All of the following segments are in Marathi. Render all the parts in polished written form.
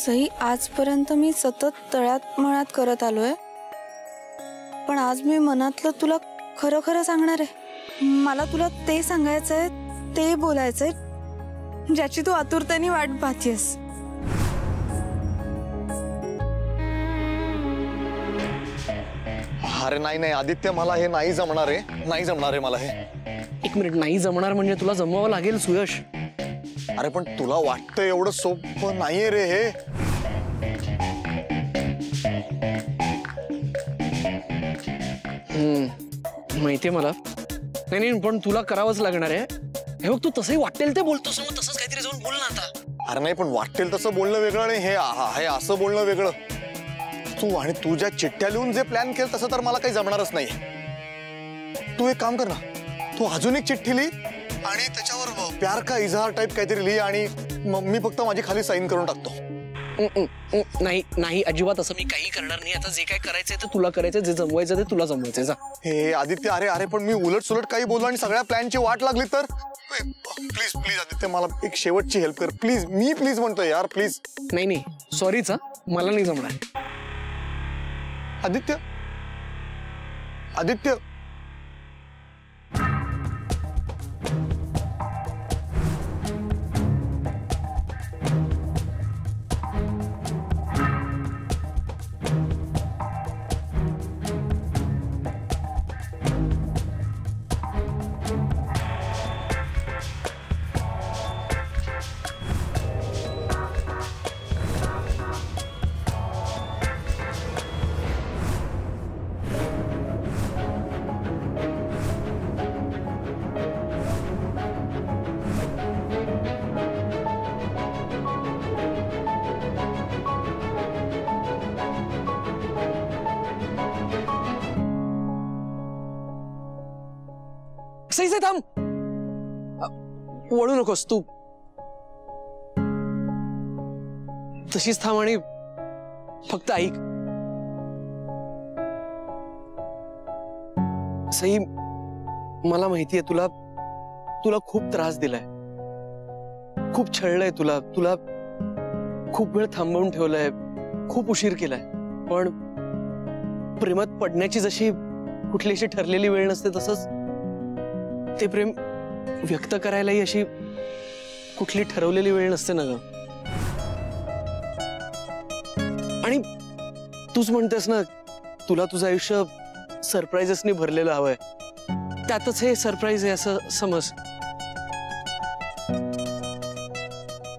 सई, आजपर्यंत मी सतत तळ्यात मळ्यात करत आलोय, पण आज मी मनातलं तुला खरं खरं सांगणार आहे. मला तुला ते सांगायचंय, ते बोलायचंय ज्याची तू आतुरतेने वाट पाहतेस. अरे नाही नाही आदित्य, मला हे नाही जमणार आहे, नाही जमणार आहे मला हे. एक मिनिट, नाही जमणार म्हणजे तुला जमवावं लागेल सुयश. अरे पण तुला वाटतं एवढं सोपं नाहीये रे हे. माहितीये मला. नाही नाही, पण तुला करावंच लागणार आहे. हे बघ, तू तसंही वाटेल ते बोलतोस, मग तसंच काहीतरी जाऊन बोल ना आता. अरे नाही, पण वाटेल तसं बोलणं वेगळं आणि हे असं बोलणं वेगळं. तू ज्या चिठ्ठ्या लिहून जे प्लॅन केलं तसं तर मला काही जमणारच नाही. तू एक काम कर ना, तू अजून एक चिठ्ठी लिही आणि त्याच्यावर प्यार का इजहार टाइप काहीतरी लिही आणि मी फक्त माझी खाली साईन करून टाकतो. नाही नाही, अजिबात असं मी काही करणार नाही. आता जे काय करायचंय ते तुला करायचंय, जे जमवायचं ते तुला जमवायचंय. जा. हे आदित्य, अरे पण मी उलट सुलट काही बोललो आणि सगळ्या प्लॅनची वाट लागली तर. प्लीज प्लीज आदित्य, मला एक शेवटची हेल्प कर प्लीज. मी प्लीज म्हणतोय यार, प्लीज. नाही नाही, सॉरीच, मला नाही जमणार. आदित्य आदित्य सही से थांब, वळू नकोस तू. तशीच थांब आणि फक्त ऐक. सई, मला माहितीये तुला खूप त्रास दिलाय, खूप छळलंय तुला खूप वेळ थांबवून ठेवलंय, खूप उशीर केलाय. पण प्रेमात पडण्याची जशी कुठली अशी ठरलेली वेळ नसते, तसंच ते प्रेम व्यक्त करायलाही अशी कुठली ठरवलेली वेळ नसते ना ग. आणि तूच म्हणतेस ना, तुला तुझं आयुष्य सरप्राइजेसनी भरलेलं हवंय. त्यातच हे सरप्राईज आहे असं समज.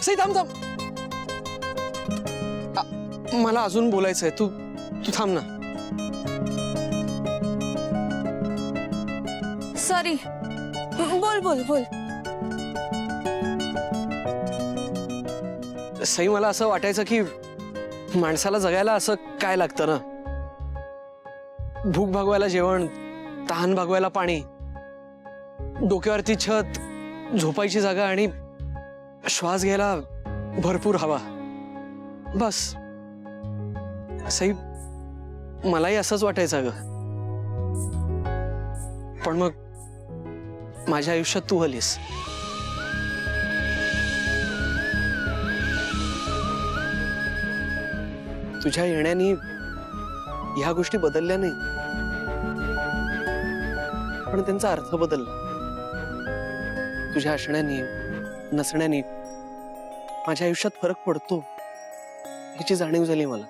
सई थांब थांब, मला अजून बोलायचंय. तू थांब ना. सॉरी, बोल बोल बोल. सई, मला असं वाटायचं की माणसाला जगायला असं काय लागतं ना. भूक भागवायला जेवण, तहान भागवायला पाणी, डोक्यावरती छत, झोपायची जागा आणि श्वास घ्यायला भरपूर हवा. बस. सई, मलाही असंच वाटायचं ग. पण मग माझ्या आयुष्यात तू आलीस. तुझ्या येण्याने ह्या गोष्टी बदलल्या नाही, पण त्यांचा अर्थ बदलला. तुझ्या असण्याने नसण्याने माझ्या आयुष्यात फरक पडतो याची जाणीव झाली मला.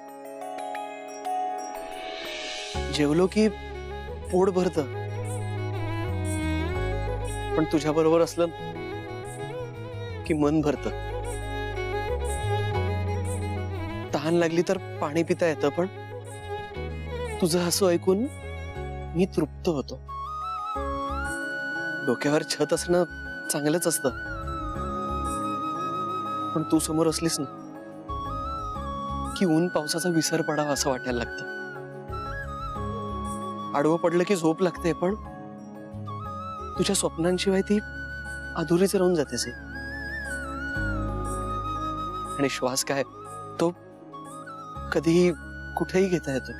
जेवलो की पोट भरतं, पण तुझ्या बरोबर असलं की मन भरतं. तहान लागली तर पाणी पिता येतं, पण तुझं हसू ऐकून मी तृप्त होतो. डोक्यावर छत असणं चांगलंच असतं, पण तू समोर असलीस ना की ऊन पावसाचा विसर पडावा असं वाटायला लागतं. आडवं पडलं की झोप लागते, पण तुझ्या स्वप्नांशिवाय ती अधुरीच राहून जातेस. आणि श्वास काय, तो कधीही कुठेही घेता येतो,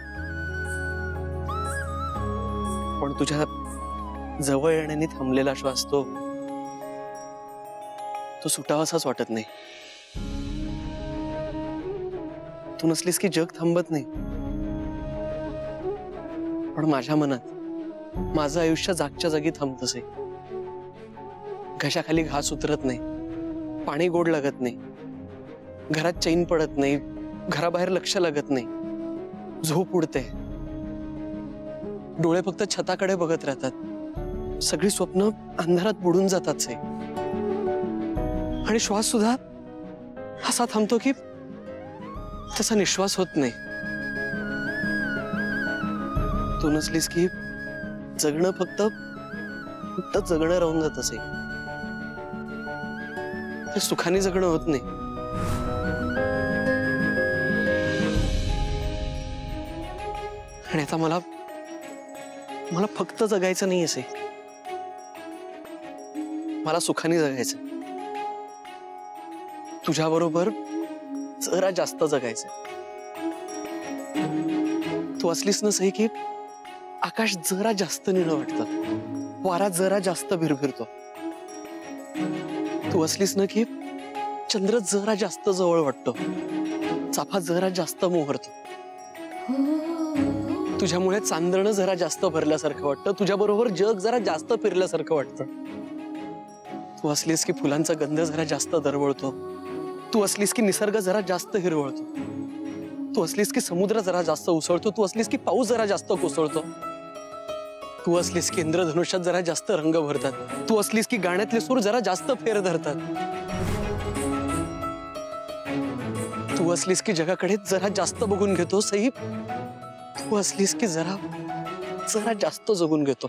पण तुझ्या जवळ येण्याने थांबलेला श्वास तो सुटावासाच वाटत नाही. तू नसलीस की जग थांबत नाही, पण माझ्या मनात माझं आयुष्य जागच्या जागी थांबतच आहे. घशाखाली घास उतरत नाही, पाणी गोड लागत नाही, घरात चैन पडत नाही, घराबाहेर लक्ष लागत नाही, झोप उडते, डोळे फक्त छताकडे बघत राहतात, सगळी स्वप्न अंधारात बुडून जातात से. आणि श्वास सुद्धा असा थांबतो की त्याचा निश्वास होत नाही. तू नसलीस की जगणं फक्त जगणं राहून जात असे, ते सुखाने जगणं होत नाही. आणि आता मला फक्त जगायचं नाही असे, मला सुखाने जगायचं, तुझ्याबरोबर जरा जास्त जगायचं. तू असलीस ना सही की आकाश जरा जास्त निळं वाटतं, वारा जरा जास्त भिरभिरतो. तू असलीस ना की चंद्र जरा जास्त जवळ वाटतो, चाफा जरा जास्त मोहरतो. तुझ्यामुळे चांदणं जरा जास्त भरल्यासारखं वाटतं, तुझ्याबरोबर जग जरा जास्त फिरल्यासारखं वाटतं. तू असलीस की फुलांचा गंध जरा जास्त दरवळतो, तू असलीस की निसर्ग जरा जास्त हिरवळतो, तू असलीस की समुद्र जरा जास्त उसळतो, तू असलीस की पाऊस जरा जास्त कोसळतो, तू असलीस की इंद्रधनुष्यात जरा जास्त रंग भरतात, तू असलीस की गाण्यातले सूर जरा जास्त फेर धरतात, तू असलीस की जगाकडे जरा जास्त बघून घेतो सही, तू असलीस की जरा जास्त जगून घेतो.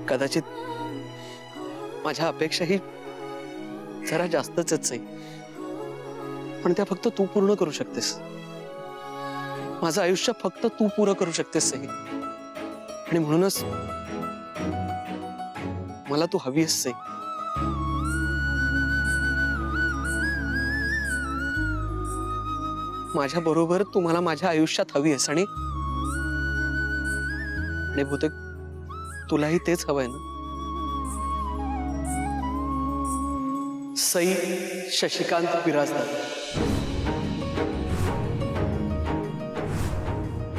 कदाचित माझ्या अपेक्षाही जरा जास्तच आहे, पण त्या फक्त तू पूर्ण करू शकतेस. माझं आयुष्य फक्त तू पुरं करू शकतेस सही, आणि म्हणूनच मला तू हवी आहेस सही. माझ्या बरोबर तू मला माझ्या आयुष्यात हवी आहेस, आणि बहुतेक तुलाही तेच हवंय ना. सई शशिकांत बिराजदार,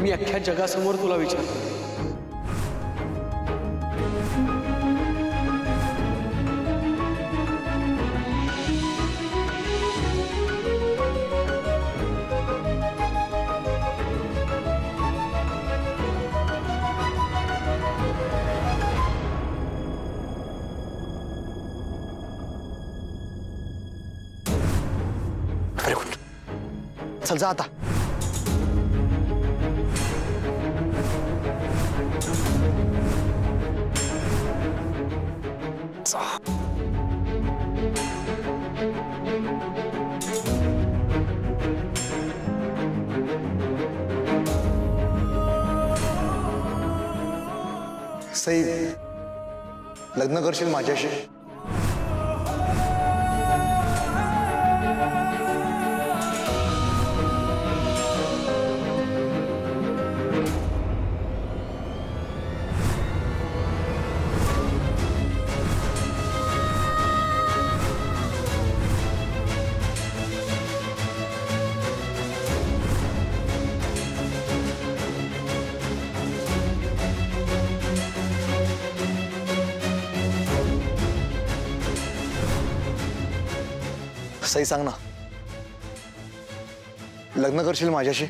मी अख्ख्या जगासमोर तुला विचारतो, चल जा आता. सई, लग्न करशील माझ्याशी? सई सांग ना, लग्न करशील माझ्याशी?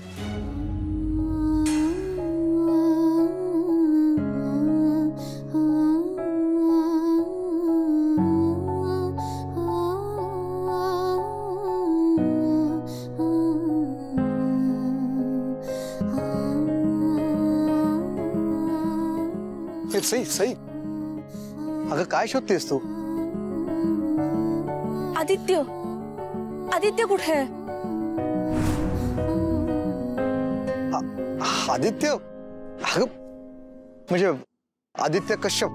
सई सई, अगं काय शोधतेस तू? आदित्य, आदित्य कुठे आहे? आदित्य? अगं म्हणजे आदित्य कश्यप?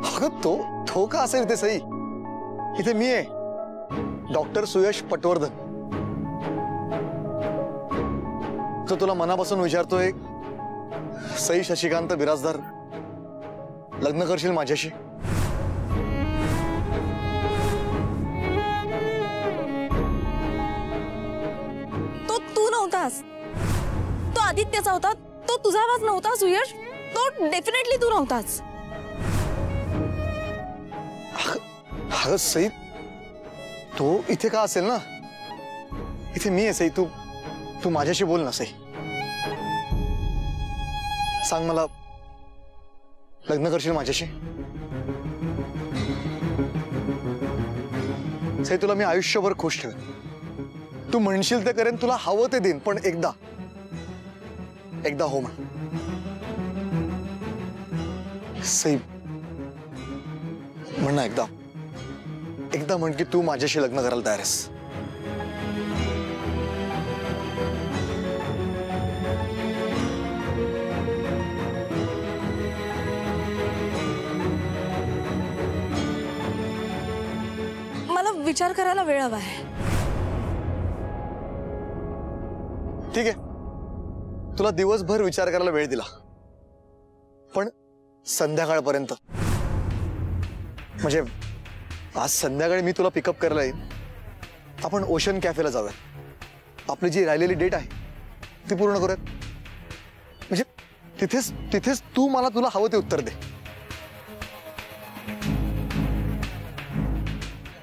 अगं तो का असेल ते सई? इथे मी आहे, डॉक्टर सुयश पटवर्धन. तो तुला मनापासून विचारतोय, सई शशिकांत बिराजदार लग्न करशील माझ्याशी? तो तू नव्हतास, तो आदित्यचा होता. तो तुझा आवाज नव्हता सुयश. तो डेफिनेटली तू नव्हताच. अगं सई, तो इथे का असेल ना? इथे मी आहे सई. तू माझ्याशी बोल ना सई. सांग मला, लग्न करशील माझ्याशी? सई, तुला मी आयुष्यभर खुश ठेवेन. तू म्हणशील ते करेन, तुला हवं ते देईन, पण एकदा हो म्हण सई. म्हण ना एकदा म्हण की तू माझ्याशी लग्न करायला तयार आहेस. मला विचार करायला वेळ हवा आहे. ठीक आहे, तुला दिवसभर विचार करायला वेळ दिला, पण संध्याकाळपर्यंत, म्हणजे आज संध्याकाळी मी तुला पिकअप करायला येईन. आपण ओशन कॅफेला जाऊया. आपली जी राहिलेली डेट आहे ती पूर्ण करूयात. म्हणजे तिथेच तू मला तुला हवं ते उत्तर दे.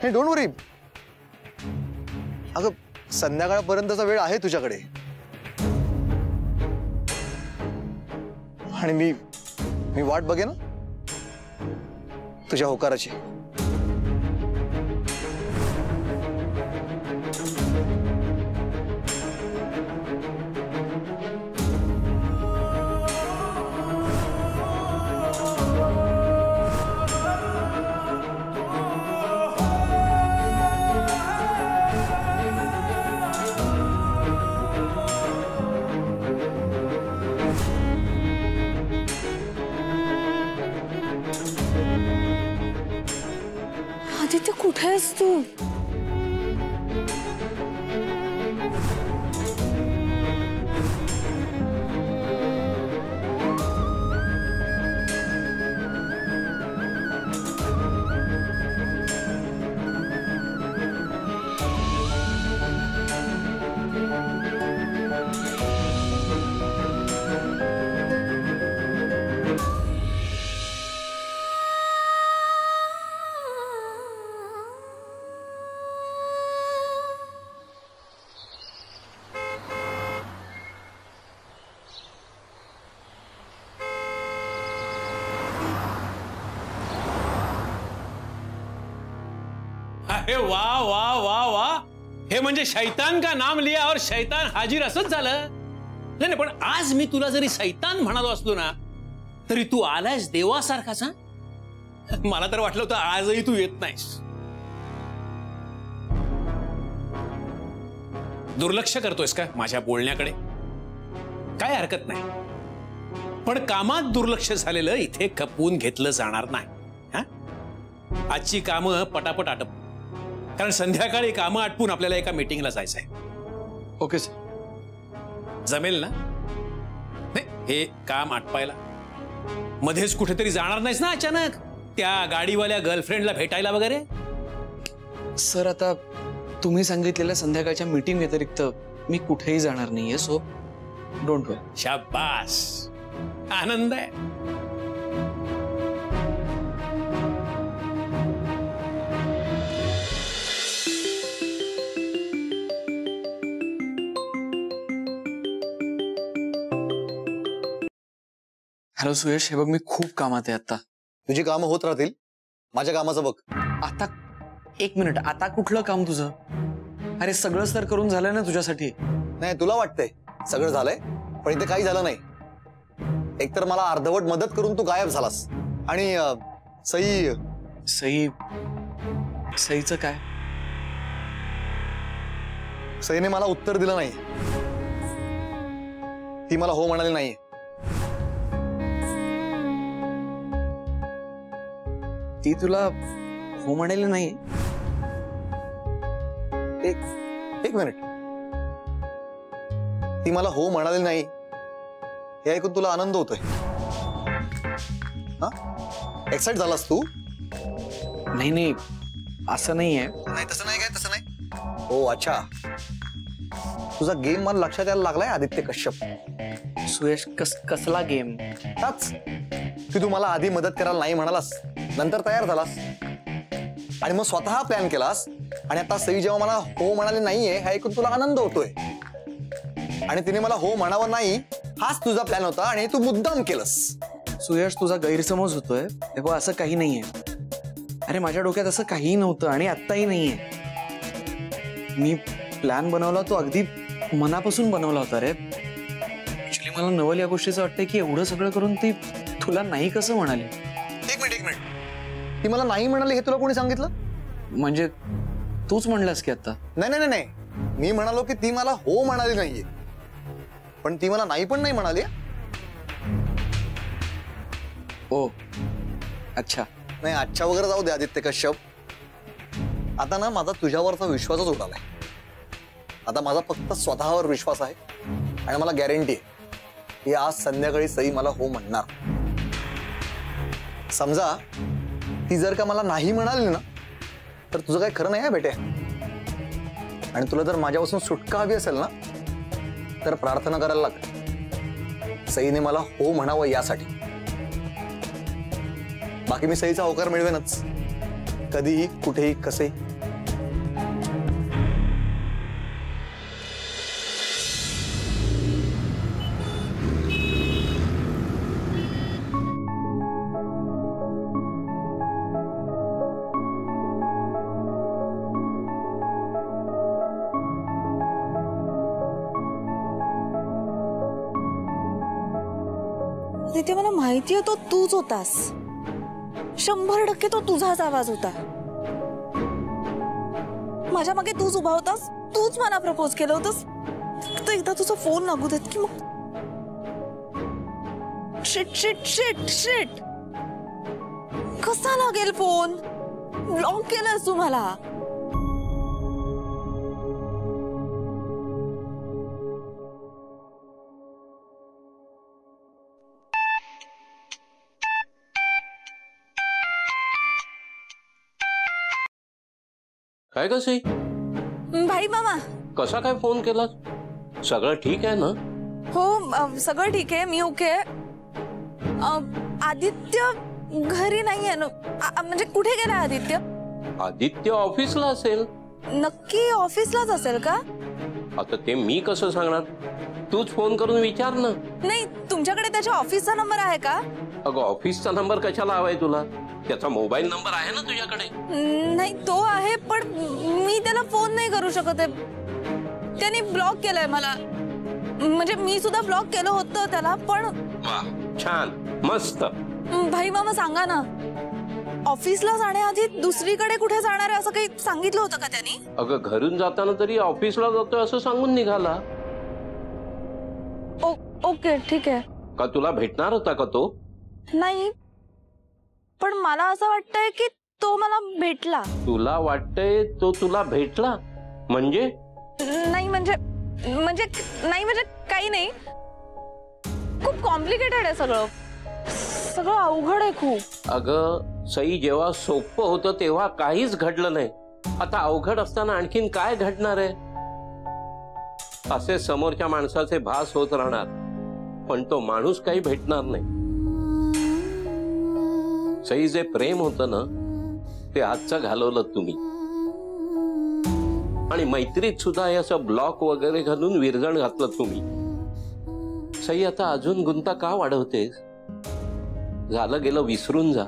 हे डोंट वरी. अगं संध्याकाळपर्यंतचा वेळ आहे तुझ्याकडे. आणि मी वाट बघेन तुझ्या होकाराची. आदित्य, कुठे आहेस तू? अरे वाह वाह वाह वाह, हे म्हणजे शैतान का नाम लिया और शैतान हाजीर असंच झालं. नाही पण आज मी तुला जरी शैतान म्हणालो असलो ना, तरी तू आलायस देवासारखाच. मला तर वाटलं होतं आजही तू येत नाहीस. दुर्लक्ष करतोयस का माझ्या बोलण्याकडे? काय हरकत नाही, पण कामात दुर्लक्ष झालेलं इथे खपवून घेतलं जाणार नाही. आजची कामं पटापट आटप, कारण संध्याकाळी कामं आटपून आपल्याला एका मीटिंगला जायचंय. Okay sir. जमेल ना? नाही, हे काम आटपायला मध्येच कुठेतरी जाणार नाहीस ना अचानक त्या गाडीवाल्या गर्लफ्रेंडला भेटायला वगैरे? सर, आता तुम्ही सांगितलेल्या संध्याकाळच्या मीटिंग व्यतिरिक्त मी कुठेही जाणार नाहीये, सो डोंट वरी. शाबास, आनंद आहे. हॅलो सुयश, हे बघ मी खूप कामात आहे आता. तुझी कामं होत राहतील, माझ्या कामाचं बघ. आता एक मिनिट, आता कुठलं काम तुझं? अरे सगळंच तर करून झालंय ना तुझ्यासाठी. नाही, तुला वाटतंय सगळं झालंय, पण इथे काही झालं नाही. एकतर मला अर्धवट मदत करून तू गायब झालास, आणि सईचं काय? सईने मला उत्तर दिलं नाही. ती मला हो म्हणाली नाही. ती तुला हो म्हणाली नाही? एक मिनिट, ती मला हो म्हणाली नाही हे ऐकून तुला आनंद होतोय? हा, एक्साइट झालास तू? नाही नाही, असं नाहीये. नाही तसं नाही, काय तसं नाही. हो अच्छा, तुझा गेम मला लक्षात यायला लागलाय आदित्य कश्यप. सुयश, कसला गेम? ताच की तू मला आधी मदत करायला नाही म्हणालास, नंतर तयार झालास आणि मग स्वतः प्लॅन केलास आणि आता सई जेव्हा मला हो म्हणाले नाहीये हे ऐकून तुला आनंद होतोय आणि तिने मला हो म्हणावं नाही हाच तुझा प्लॅन होता आणि तू मुद्दाम केलंस. सुयश, तुझा गैरसमज होतोय. तेव्हा असं काही नाहीये. अरे माझ्या डोक्यात असं काहीही नव्हतं आणि आत्ताही नाहीये. मी प्लॅन बनवला तो अगदी मनापासून बनवला होता रे. ऍक्च्युली मला नवल या गोष्टीचं वाटतंय की एवढं सगळं करून ती तुला नाही कसं म्हणाली. एक मिनिट, ती मला नाही म्हणाली हे तुला कोणी सांगितलं? म्हणजे तूच म्हणलास की आता? नाही नाही नाही, मी म्हणालो की ती मला हो म्हणाली नाहीये, पण ती मला नाही पण नाही म्हणाली. ओ अच्छा. नाही अच्छा वगैरे जाऊ दे आदित्य कश्यप. आता ना माझा तुझ्यावरचा विश्वासच उडालाय. आता माझा फक्त स्वतःवर विश्वास आहे आणि मला गॅरंटी आहे की आज संध्याकाळी सई मला हो म्हणणार. समजा ती जर का मला नाही म्हणाली ना तर तुझं काय खरं नाही आहे बेटे. आणि तुला जर माझ्यापासून सुटका हवी असेल ना तर प्रार्थना करायला लाग सईने मला हो म्हणावं यासाठी. बाकी मी सईचा होकार मिळवेनच, कधीही कुठेही कसे. तिथे मला माहितीये तो तूच होतास. 100% तो तुझाच आवाज होता. माझ्या मागे तूच उभा होतास, तूच मला प्रपोज केलं होतंस. फक्त एकदा तुझा फोन लागू देत की मग. शिट शिट शिट शिट, कसा लागेल फोन? ब्लॉक केलंस तू मला. काय ग सई? भाई मामा, कसा काय फोन केलास? सगळं ठीक आहे ना? हो सगळं ठीक आहे, मी ओके. आदित्य घरी नाहीये ना. म्हणजे कुठे गेला आदित्य? आदित्य ऑफिसला असेल. नक्की ऑफिसलाच असेल का? आता ते मी कसं सांगणार? तूच फोन करून विचार ना. नाही, तुमच्याकडे त्याच्या ऑफिसचा नंबर आहे का? अगं ऑफिसचा नंबर कशाला हवाय तुला? त्याचा मोबाईल नंबर आहे ना तुझ्याकडे? नाही तो आहे, पण मी त्याला फोन नाही करू शकत आहे. त्याने ब्लॉक केलंय मला. म्हणजे मी सुद्धा ब्लॉक केलं होतं त्याला, पण. वा, छान, मस्त. भाई मामा सांगा ना, ऑफिसला जाण्याआधी दुसरीकडे कुठे जाणार आहे असं काही सांगितलं होतं का त्यांनी? अगं घरून जाताना तरी ऑफिसला जातोय असं सांगून निघाला. ओके ठीक आहे. का तुला भेटणार होता का तो? नाही, पण मला असं वाटतंय की तो मला भेटला. तुला वाटतंय तो तुला भेटला? म्हणजे? नाही म्हणजे काही नाही. खूप कॉम्प्लिकेटेड आहे सगळं. सगळं अवघड आहे खूप. अगं सई, जेव्हा सोपं होतं तेव्हा काहीच घडलं नाही. आता अवघड असताना आणखीन काय घडणार आहे? असे समोरच्या माणसाचे भास होत राहणार, पण तो माणूस काही भेटणार नाही. सई, जे प्रेम होतं ना ते आजचं घालवलं तुम्ही. आणि मैत्रीत सुद्धा याचं ब्लॉक वगैरे घालून विरजण घातलं तुम्ही. सई, आता अजून गुंता का वाढवतेस? झालं गेलं विसरून जा.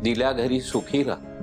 दिल्या घरी सुखी राहा.